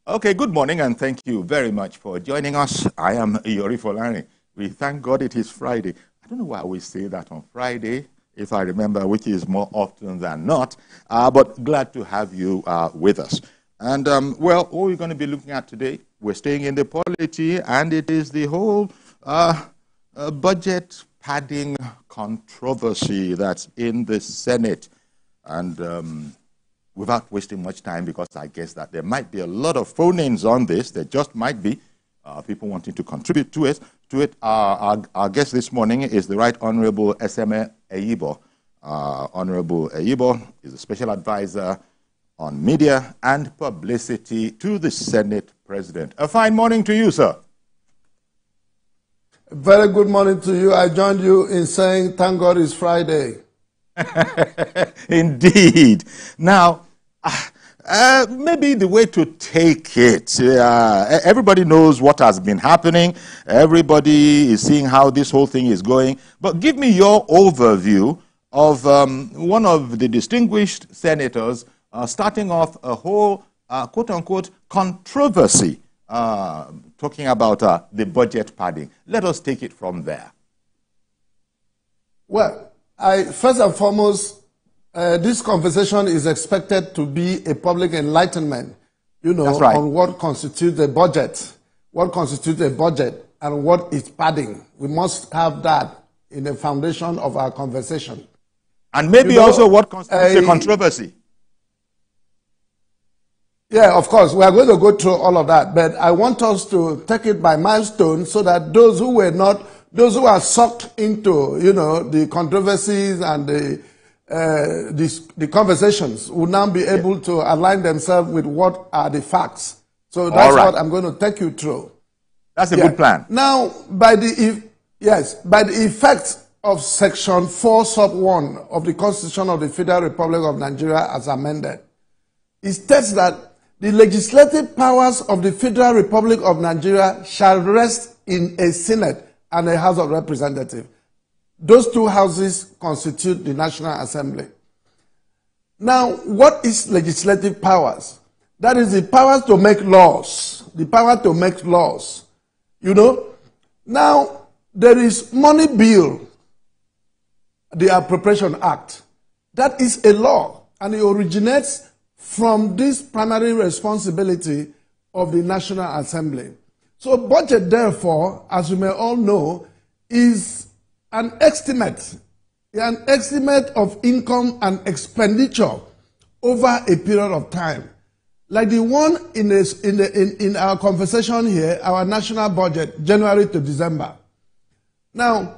Okay, good morning and thank you very much for joining us. I am Iyori Folani. We thank God it is Friday. I don't know why we say that on Friday, if I remember, which is more often than not, but glad to have you with us. And well, what we're going to be looking at today, we're staying in the polity, and it is the whole budget padding controversy that's in the Senate. And without wasting much time, because I guess that there might be a lot of phone-ins on this. There just might be people wanting to contribute to it. Our guest this morning is the Right Honorable Eseme Eyibo. Honorable Eyibo is a special advisor on media and publicity to the Senate President. A fine morning to you, sir. Very good morning to you. I joined you in saying, thank God it's Friday. Indeed. Now, maybe the way to take it, everybody knows what has been happening. Everybody is seeing how this whole thing is going. But give me your overview of one of the distinguished senators starting off a whole, quote-unquote, controversy, talking about the budget padding. Let us take it from there. Well, first and foremost, this conversation is expected to be a public enlightenment, right, on what constitutes a budget, and what is padding. We must have that in the foundation of our conversation. And maybe also what constitutes a controversy. Yeah, of course, we are going to go through all of that, but I want us to take it by milestones so that those who are sucked into, the controversies and the conversations will now be able to align themselves with what are the facts. So that's what I'm going to take you through. That's a good plan. Now, by the effect of Section 4 Sub 1 of the Constitution of the Federal Republic of Nigeria as amended, it states that the legislative powers of the Federal Republic of Nigeria shall rest in a Senate and a House of Representatives. Those two houses constitute the National Assembly. Now, what is legislative powers? That is the powers to make laws. The power to make laws. Now, there is money bill, the Appropriation Act. That is a law, and it originates from this primary responsibility of the National Assembly. So budget, therefore, as you may all know, is an estimate of income and expenditure over a period of time. Like the one in our conversation here, our national budget, January to December. Now,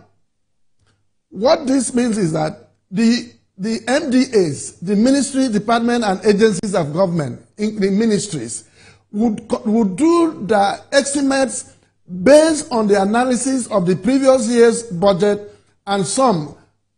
what this means is that the MDAs, the ministry, department, and agencies of government, the ministries, would do the estimates based on the analysis of the previous year's budget and some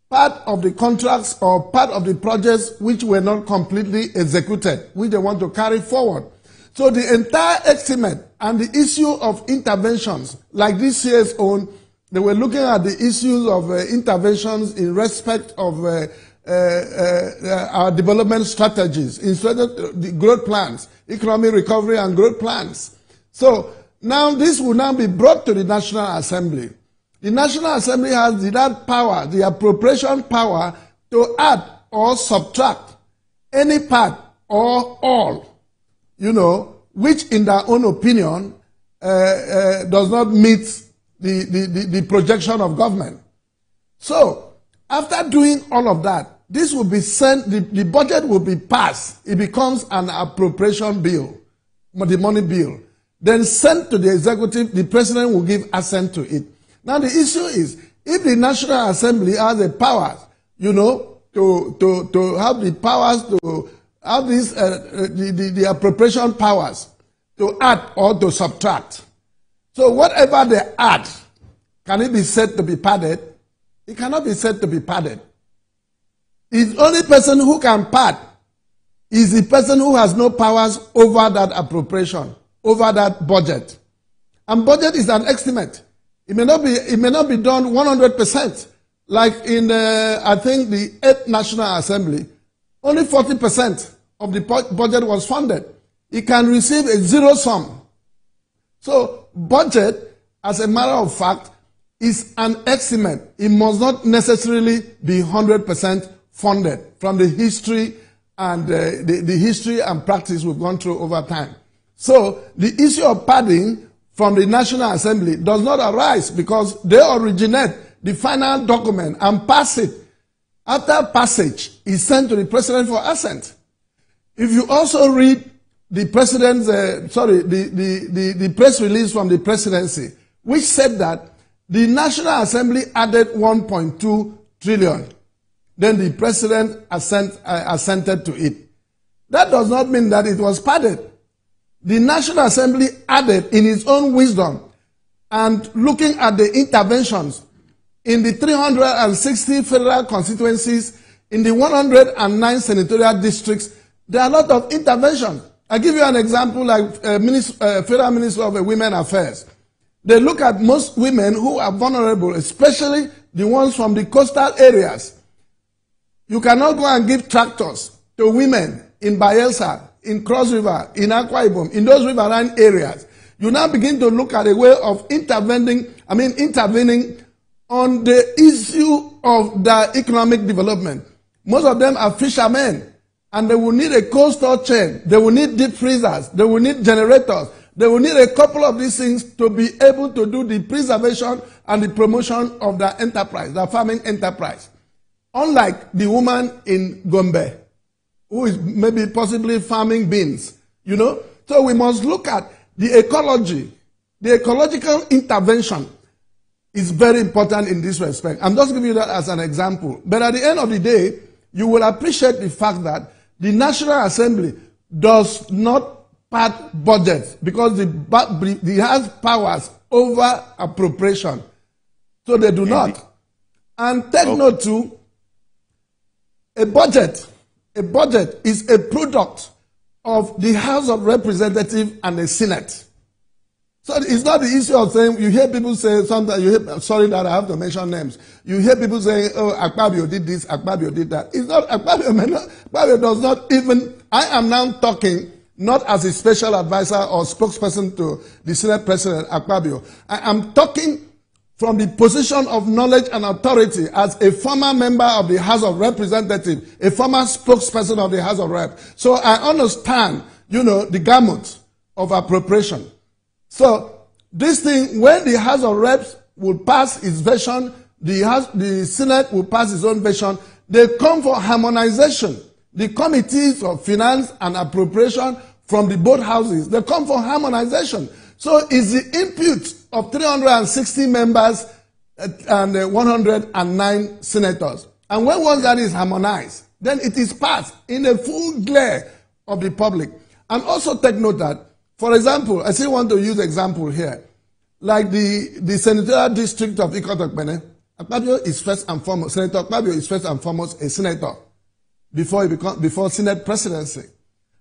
part of the contracts or part of the projects which were not completely executed, which they want to carry forward. So the entire estimate and the issue of interventions, like this year's own, they were looking at the issues of interventions in respect of our development strategies, instead of the growth plans, economic recovery and growth plans. So now this will now be brought to the National Assembly. The National Assembly has that power, the appropriation power, to add or subtract any part or all, which in their own opinion does not meet the projection of government. So after doing all of that, this will be sent, the budget will be passed. It becomes an appropriation bill, the money bill. Then sent to the executive, the president will give assent to it. Now the issue is, if the National Assembly has the powers, to have the powers to have this, the appropriation powers to add or to subtract. So whatever they add, can it be said to be padded? It cannot be said to be padded. The only person who can pad is the person who has no powers over that appropriation, over that budget. And budget is an estimate. It may not be done 100%. Like in, I think, the 8th National Assembly, only 40% of the budget was funded. it can receive a zero sum. So budget, as a matter of fact, is an estimate. It must not necessarily be 100% funded from the history and the history and practice we've gone through over time. So the issue of padding from the National Assembly does not arise because they originate the final document and pass it. After passage, is sent to the president for assent. If you also read the president's, the press release from the presidency, which said that the National Assembly added 1.2 trillion, then the president assented to it. That does not mean that it was padded. The National Assembly added in its own wisdom and looking at the interventions in the 360 federal constituencies, in the 109 senatorial districts, there are a lot of interventions. I'll give you an example like Federal Minister of Women Affairs. They look at most women who are vulnerable, especially the ones from the coastal areas. You cannot go and give tractors to women in Bayelsa, in Cross River, in Akwa Ibom, in those riverine areas. You now begin to look at a way of intervening on the issue of their economic development. Most of them are fishermen, and they will need a cold store chain. They will need deep freezers. They will need generators. They will need a couple of these things to be able to do the preservation and the promotion of their enterprise, their farming enterprise. Unlike the woman in Gombe, who is maybe possibly farming beans, you know. So we must look at the ecology. The ecological intervention is very important in this respect. I'm just giving you that as an example. But at the end of the day, you will appreciate the fact that the National Assembly does not pad budgets because it has powers over appropriation. So they do not. And take note too, a budget is a product of the House of Representatives and the Senate. So it's not the issue of saying, you hear people say sometimes, sorry that I have to mention names. You hear people saying, oh, Akpabio did this, Akpabio did that. It's not, Akpabio does not even, I am now talking not as a special advisor or spokesperson to the Senate President Akpabio. I am talking from the position of knowledge and authority as a former member of the House of Representatives, a former spokesperson of the House of Reps. So I understand, the gamut of appropriation. So this thing, when the House of Reps will pass its version, the Senate will pass its own version, they come for harmonization. The committees of finance and appropriation from the both houses, they come for harmonization. So it's the input of 360 members and 109 senators. And when once that is harmonized, then it is passed in the full glare of the public. And also take note that, for example, I still want to use example here, like the senatorial district of Ikotokpene. Akpabio is first and foremost, Senator Akpabio is first and foremost a senator before Senate presidency.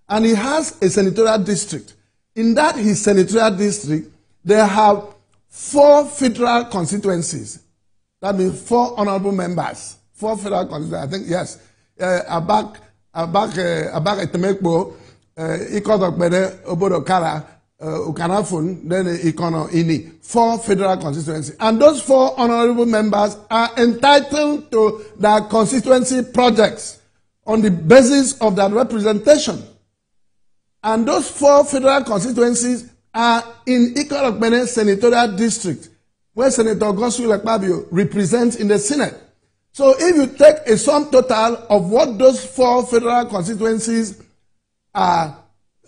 And he has a senatorial district. In that his senatorial district, they have 4 federal constituencies. That means 4 honorable members. 4 federal constituencies. I think, yes. Abak Etemekbo, Ikotokpene, Obodokara, Ukanafun, then Ikono Ini. 4 federal constituencies. And those 4 honorable members are entitled to their constituency projects on the basis of that representation. And those 4 federal constituencies are in Ikotokpene senatorial district, where Senator Godswill Akpabio represents in the Senate. So if you take a sum total of what those 4 federal constituencies are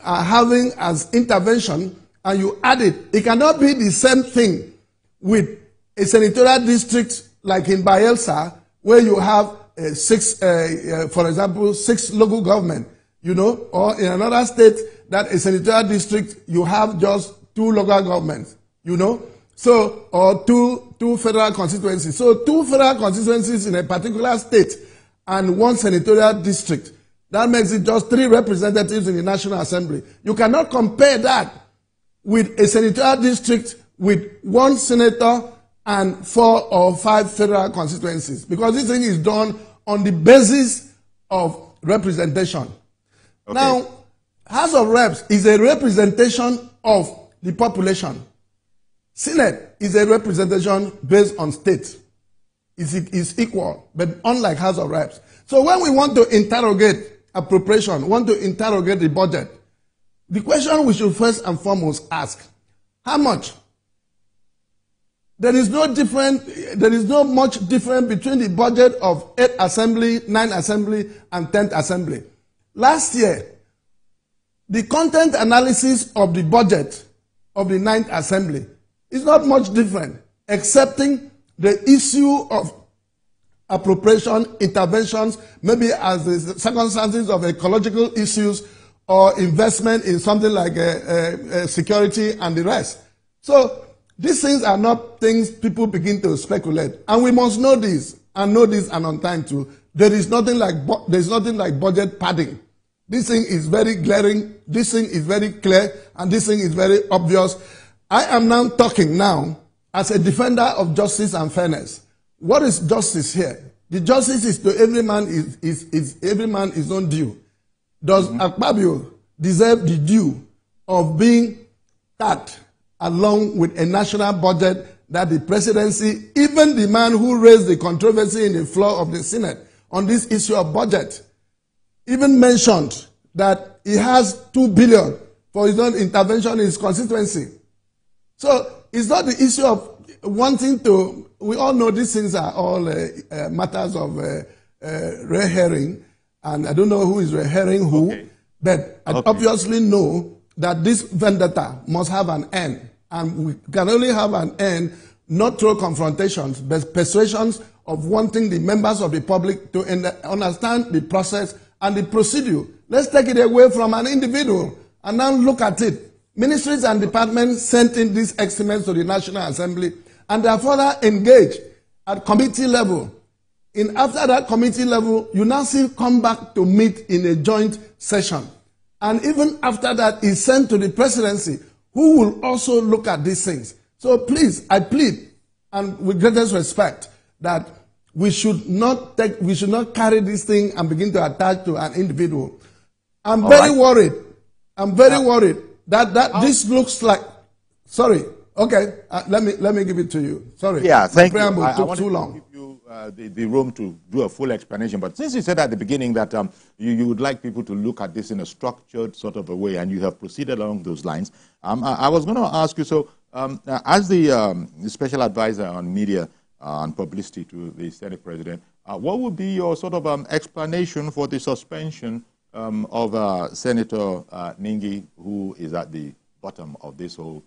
having as intervention, and you add it, it cannot be the same thing with a senatorial district like in Bayelsa, where you have 6, for example, 6 local government, or in another state that a senatorial district, you have just 2 local governments, so, or two federal constituencies. So 2 federal constituencies in a particular state and 1 senatorial district. That makes it just 3 representatives in the National Assembly. You cannot compare that with a senatorial district with 1 senator and 4 or 5 federal constituencies, because this thing is done on the basis of representation. Okay. Now, House of Reps is a representation of the population. Senate is a representation based on state. It's equal, but unlike House of Reps. So when we want to interrogate appropriation, want to interrogate the budget, the question we should first and foremost ask, how much? There is no much difference between the budget of 8th Assembly, 9th Assembly, and 10th Assembly. Last year, the content analysis of the budget of the 9th Assembly is not much different, excepting the issue of appropriation, interventions, maybe as the circumstances of ecological issues or investment in something like security and the rest. So these things are not things people begin to speculate. And we must know this, and know this and on time too. There is nothing like budget padding. This thing is very glaring, this thing is very clear, and this thing is very obvious. I am now talking now as a defender of justice and fairness. What is justice here? The justice is to every man every man his own due. Does Akpabio deserve the due of being taxed along with a national budget that the presidency, even the man who raised the controversy in the floor of the Senate on this issue of budget, even mentioned that he has 2 billion for his own intervention in his constituency. So it's not the issue of wanting to, we all know these things are all matters of red herring, and I don't know who is red herring who, okay. But I obviously know that this vendetta must have an end, and we can only have an end not through confrontations, but persuasions of wanting the members of the public to understand the process and the procedure. Let's take it away from an individual and now look at it. Ministries and departments sent in these estimates to the National Assembly, and they are further engaged at committee level. After that committee level, you now see come back to meet in a joint session. And even after that, is sent to the presidency, who will also look at these things. So please, I plead, and with greatest respect, that we should not carry this thing and begin to attach to an individual. I'm very worried. I'm very worried that this looks like. Sorry. Okay. Let me give it to you. Sorry. Yeah. Thank you. Preamble took too long. Give you the room to do a full explanation. But since you said at the beginning that you would like people to look at this in a structured sort of a way, and you have proceeded along those lines, I was going to ask you. So, as the special advisor on media and publicity to the Senate President, what would be your sort of explanation for the suspension of Senator Ningi, who is at the bottom of this whole,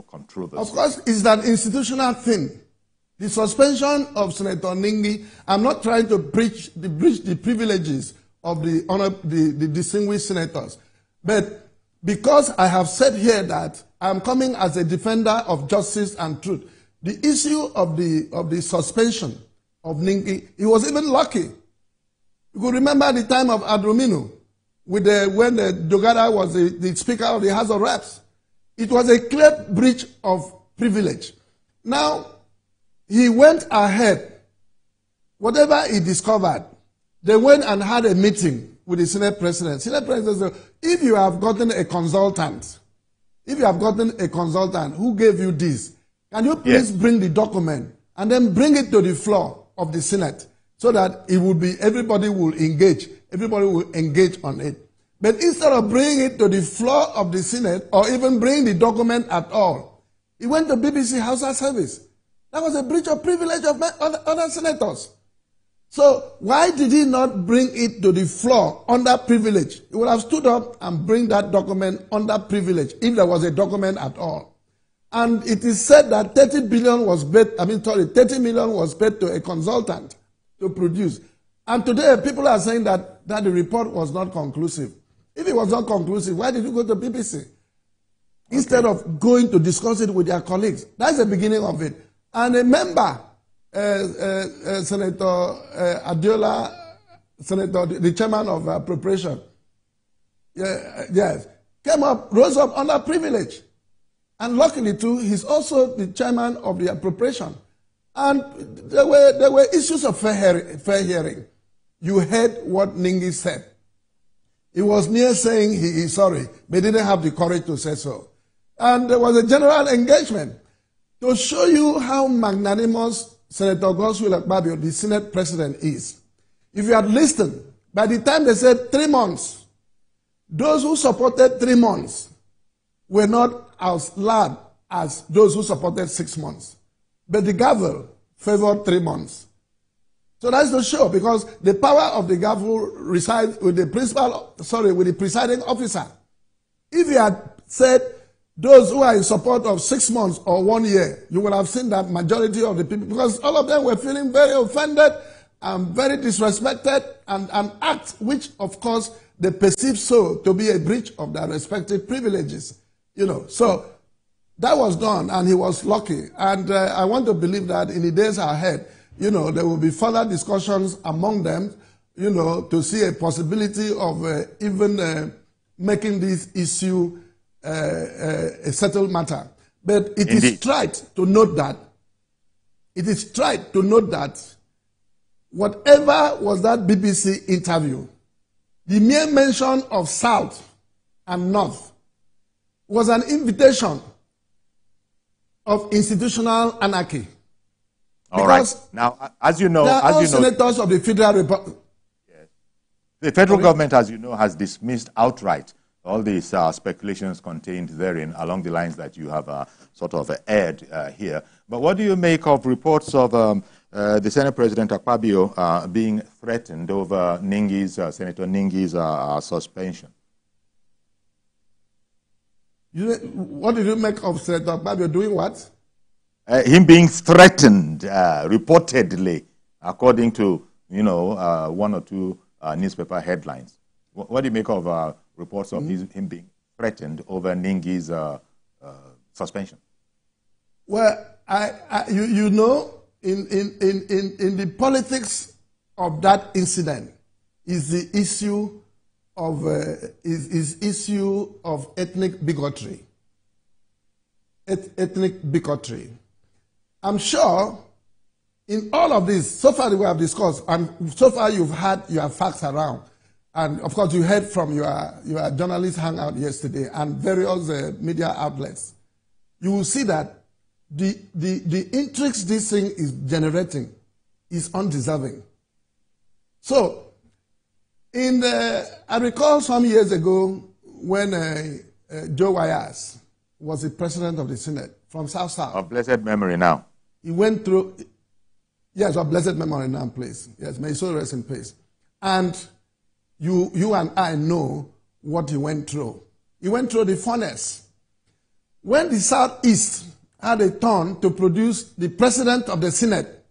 controversy? Of course, it's that institutional thing. The suspension of Senator Ningi, I'm not trying to breach the privileges of the distinguished senators, but because I have said here that I'm coming as a defender of justice and truth, the issue of the suspension of Ningi, he was even lucky. You could remember the time of Adromino, when Dogara was the Speaker of the House of Reps. It was a clear breach of privilege. Now, he went ahead. Whatever he discovered, they went and had a meeting with the Senate President. Senate President said, if you have gotten a consultant who gave you this, can you please bring the document and then bring it to the floor of the Senate so that it will be, everybody will engage on it. But instead of bringing it to the floor of the Senate or even bring the document at all, he went to BBC House of Service. That was a breach of privilege of other senators. So why did he not bring it to the floor under privilege? He would have stood up and bring that document under privilege if there was a document at all. And it is said that 30 million was paid to a consultant to produce. And today people are saying that the report was not conclusive. If it was not conclusive, why did you go to BBC? Instead of going to discuss it with their colleagues. That's the beginning of it. And a member, Senator Adiola, the chairman of appropriation, rose up under privilege. And luckily too, he's also the chairman of the appropriation. And there were issues of fair hearing. You heard what Ningi said. He was near saying he is sorry, but he didn't have the courage to say so. And there was a general engagement. To show you how magnanimous Senator Godswill Akpabio, the Senate President, is, if you had listened, by the time they said 3 months, those who supported 3 months were not as loud as those who supported 6 months. But the gavel favored 3 months. So that's the show, because the power of the gavel resides with the with the presiding officer. If he had said those who are in support of 6 months or 1 year, you would have seen that majority of the people, because all of them were feeling very offended and very disrespected, and an act which, of course, they perceive so to be a breach of their respective privileges. So that was done, and he was lucky. And I want to believe that in the days ahead, there will be further discussions among them, to see a possibility of even making this issue a settled matter. But it is trite to note that, whatever was that BBC interview, the mere mention of South and North was an invitation of institutional anarchy. All right. Now, as you know, senators of the Federal Republic. Yes. The federal government, as you know, has dismissed outright all these speculations contained therein along the lines that you have sort of aired here. But what do you make of reports of the Senate President Akpabio being threatened over Senator Ningi's suspension? What did you make of Senator Akpabio doing what? Him being threatened, reportedly, according to, one or two newspaper headlines. What do you make of reports of him being threatened over Ningi's suspension? Well, in the politics of that incident is the issue of ethnic bigotry. Ethnic bigotry. I'm sure in all of this, so far we have discussed, and so far you've had your facts around, and of course you heard from your journalist hangout yesterday and various media outlets. You will see that the intrigues this thing is generating is undeserving. So, I recall some years ago when Joe Wyas was the president of the Senate from South. Of blessed memory now. He went through, yes, of blessed memory now, please. Yes, may his soul rest in peace. And you and I know what he went through. He went through the furnace. When the Southeast had a turn to produce the president of the Senate,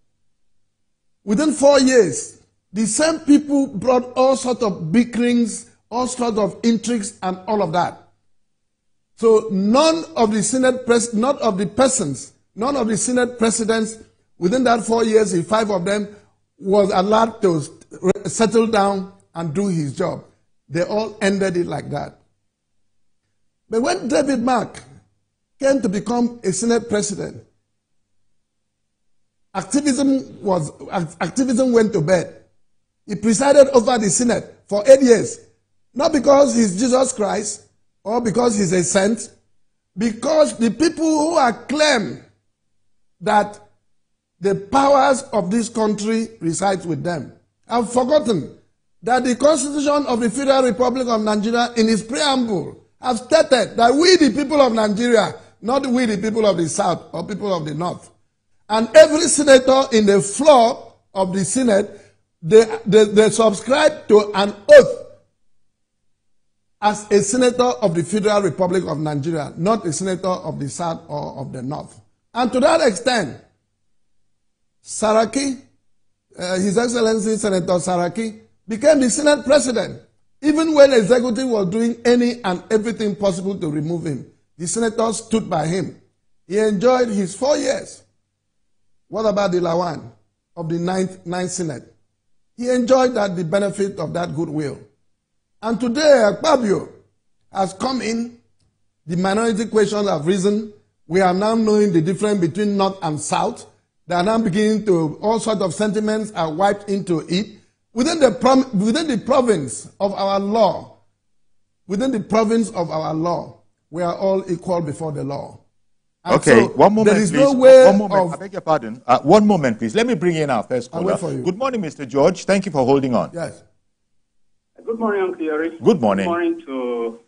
within 4 years, the same people brought all sorts of bickerings, all sorts of intrigues, and all of that. So none of the Senate presidents within that 4 years, the 5 of them, was allowed to settle down and do his job. They all ended it like that. But when David Mark came to become a Senate president, activism went to bed. He presided over the Senate for 8 years. Not because he's Jesus Christ or because he's a saint, because the people who are claim that the powers of this country reside with them have forgotten that the Constitution of the Federal Republic of Nigeria in its preamble have stated that we the people of Nigeria, not we the people of the South or people of the North. And every senator in the floor of the Senate, they subscribe to an oath as a senator of the Federal Republic of Nigeria, not a senator of the South or of the North. And to that extent, Saraki, His Excellency Senator Saraki, became the Senate president, even when the executive was doing any and everything possible to remove him. The senators stood by him. He enjoyed his 4 years. What about the Lawan of the ninth Senate? He enjoyed the benefit of that goodwill. And today, Akpabio has come in. The minority questions have risen. We are now knowing the difference between North and South. They are now beginning to, all sorts of sentiments are wiped into it. Within the province of our law, within the province of our law, we are all equal before the law. And okay, so one moment, there is please. No way one moment. I beg your pardon. One moment, please. Let me bring in our first caller. I'll wait for you. Good morning, Mr. George. Thank you for holding on. Yes. Good morning, Uncle Yori. Good morning. Good morning to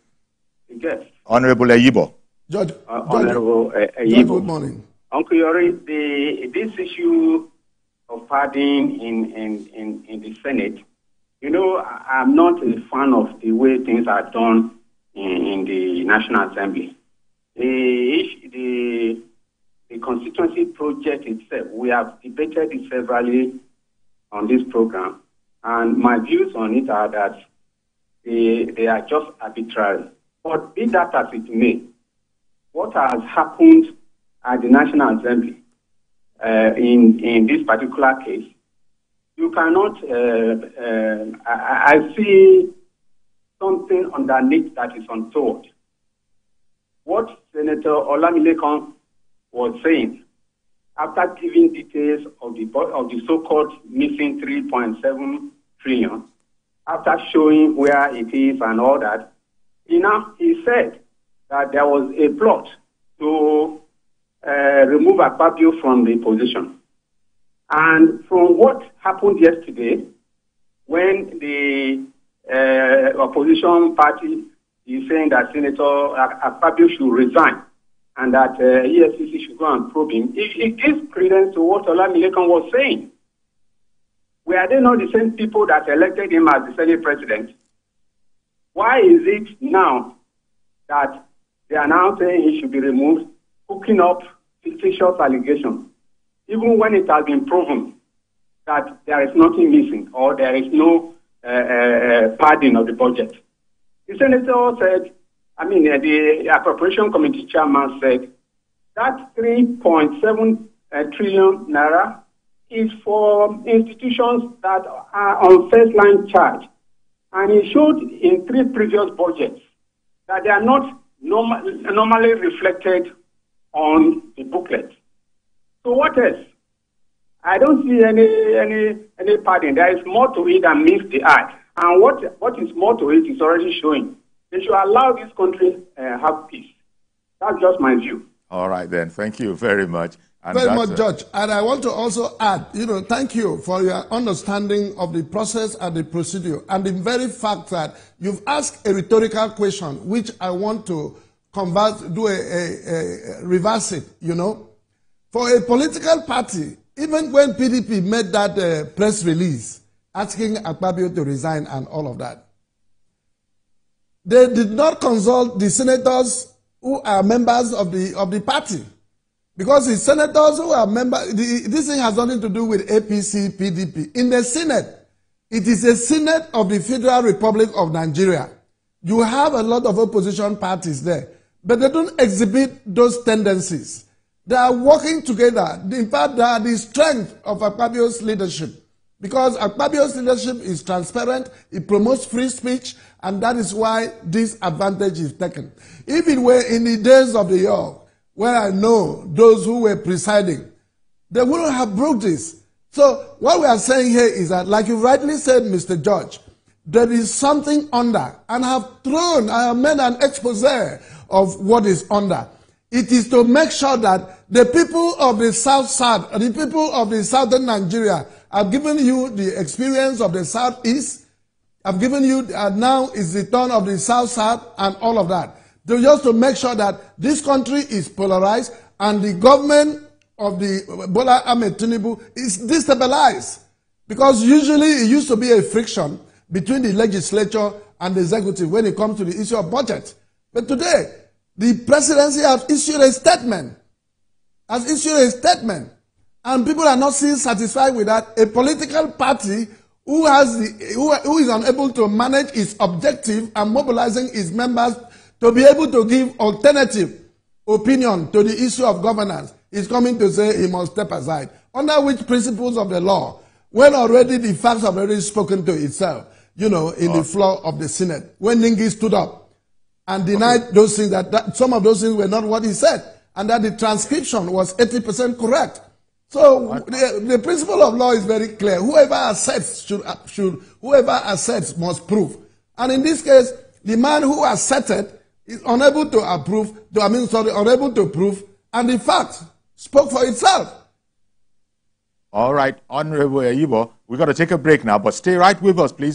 the guest. Honorable Eyibo. Judge, Honorable Judge, Eyibo. good morning. Uncle Yori, this issue of pardon in the Senate, you know, I'm not a fan of the way things are done in the National Assembly. The constituency project itself, we have debated it severally on this program, and my views on it are that they are just arbitrary. But be that as it may, what has happened at the National Assembly in this particular case, you cannot, I see something underneath that is untoward. What Senator Olamilekan was saying, after giving details of the so-called missing 3.7 trillion, after showing where it is and all that, he said that there was a plot to remove Akpabio from the position. And from what happened yesterday, when the opposition party is saying that Senator Akpabio should resign and that EFCC should go and probe him, it gives credence to what Olamilekan was saying. Were they not the same people that elected him as the Senate president? Why is it now that they are now saying he should be removed, hooking up fictitious allegations, even when it has been proven that there is nothing missing or there is no padding of the budget? The senator said, the appropriation committee chairman said that 3.7 trillion naira is for institutions that are on first line charge. And he showed in 3 previous budgets that they are not normally reflected on the booklet. So what else? I don't see any padding. There is more to it than meets the eye. And what is more to it is already showing. They should allow this country have peace. That's just my view. All right, then. Thank you very much. And very much, Judge. And I want to also add, thank you for your understanding of the process and the procedure and the very fact that you've asked a rhetorical question, which I want to reverse it, For a political party, even when PDP made that press release asking Akpabio to resign and all of that, they did not consult the senators who are members of the party. Because the senators who are members, this thing has nothing to do with APC, PDP. In the Senate, it is a Senate of the Federal Republic of Nigeria. You have a lot of opposition parties there, but they don't exhibit those tendencies. They are working together. In fact, they are the strength of Akpabio's leadership. Because Akpabio's leadership is transparent, it promotes free speech, and that is why this advantage is taken. If it were in the days of the York, where I know those who were presiding, they wouldn't have broke this. So what we are saying here is that, like you rightly said, Mr. Judge, there is something under, and I have made an expose of what is under. It is to make sure that the people of the South, the people of the southern Nigeria, have given you the experience of the Southeast, I've given you, now is the turn of the South, and all of that. Just to make sure that this country is polarized and the government of the Bola Ahmed Tinubu is destabilized. Because usually it used to be a friction between the legislature and the executive when it comes to the issue of budget. But today, the presidency has issued a statement. And people are not still satisfied with that. A political party who is unable to manage its objective and mobilizing its members to be able to give alternative opinion to the issue of governance is coming to say he must step aside. Under which principles of the law, when already the facts have already spoken to itself, in the floor of the Senate, when Ningi stood up and denied those things, that some of those things were not what he said, and that the transcription was 80% correct. So the principle of law is very clear. Whoever accepts whoever accepts must prove. And in this case, The man who asserted is unable to approve, unable to prove, and the fact spoke for itself. All right, Honorable Eyibo, we've got to take a break now, but stay right with us, please.